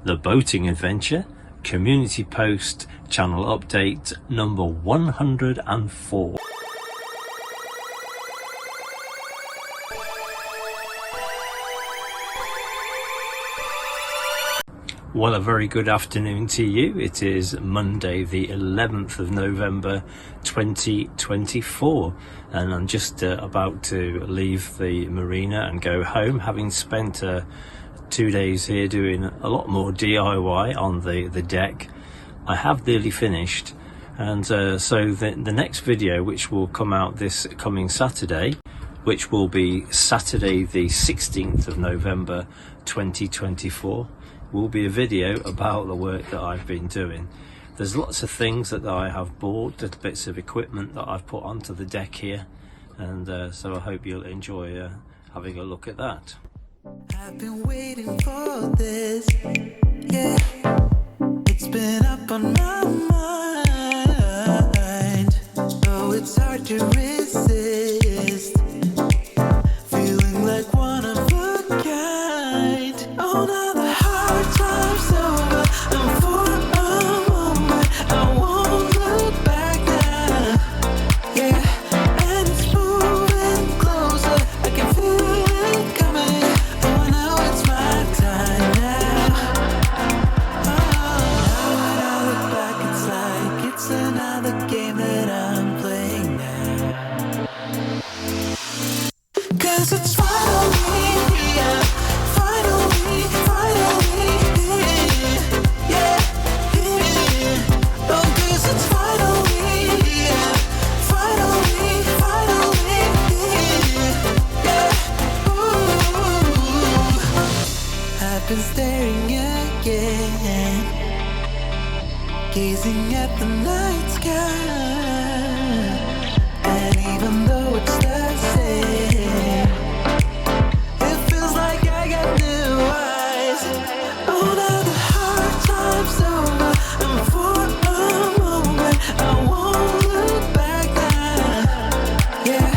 The Boating Adventure, Community Post, Channel Update number 104. Well, a very good afternoon to you. It is Monday the 11th of November 2024 and I'm just about to leave the marina and go home, having spent 2 days here doing a lot more DIY on the deck. I have nearly finished, and so the next video, which will come out this coming Saturday, which will be Saturday the 16th of November 2024, will be a video about the work that I've been doing. There's lots of things that I have bought, little bits of equipment that I've put onto the deck here, and so I hope you'll enjoy having a look at that. I've been waiting for this, yeah. It's been up on my mind. Oh, it's hard to resist. Feeling like one of a kind. Oh, now the hard time's over. And for a moment, I won't look back now. Yeah, and it's moving closer. I can feel it coming. Another game that I'm playing now. 'Cause it's finally here, finally here, yeah, here. Oh, 'cause it's finally here, finally here, yeah. Ooh. I've been staring again, gazing at the night sky, and even though it's the same, it feels like I got new eyes. Oh, now the hard time's over, and for a moment I won't look back now. Yeah,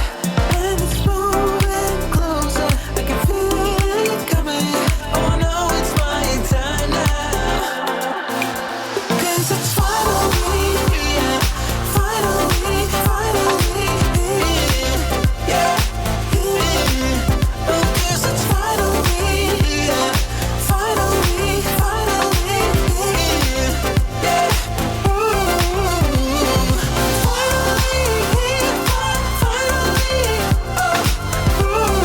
and it's moving closer. I can feel it coming. Oh, I know it's my time now. 'Cause it's finally here, finally here, yeah, here. Oh, 'cause it's finally here, finally here, yeah. Ooh. Finally here, finally, oh. Ooh.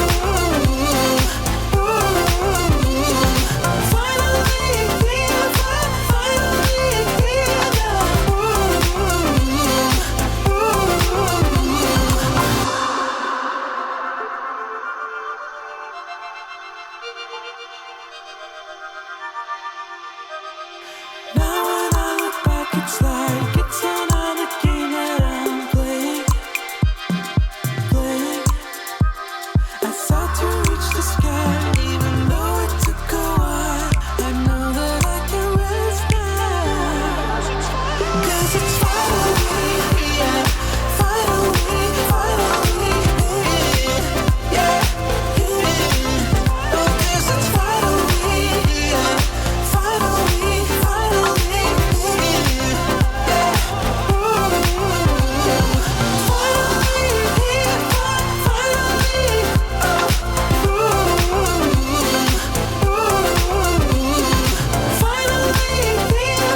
Finally here, finally here now. Now when I look back, it's like it's another game that I'm playing. I sought to reach the sky, even though it took a while. I know that I can rest now. 'Cause it's finally here, finally here, yeah, here. Oh, 'cause it's finally here, finally here, yeah. Ooh. Finally here, finally, oh. Finally here,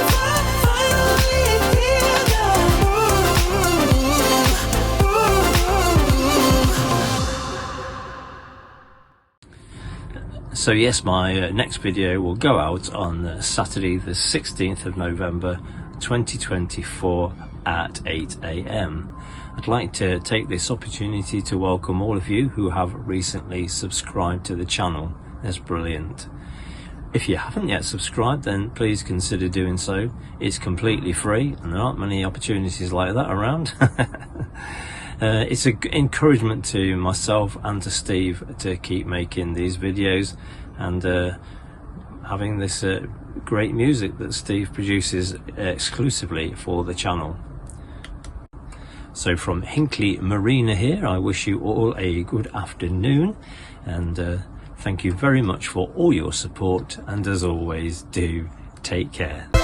finally here now. So yes, my next video will go out on Saturday the 16th of November 2024 at 8 AM. I'd like to take this opportunity to welcome all of you who have recently subscribed to the channel. That's brilliant. If you haven't yet subscribed, then please consider doing so. It's completely free and there aren't many opportunities like that around. It's an encouragement to myself and to Steve to keep making these videos and having this great music that Steve produces exclusively for the channel. So from Hinckley Marina here, I wish you all a good afternoon, and Thank you very much for all your support, and as always, do take care.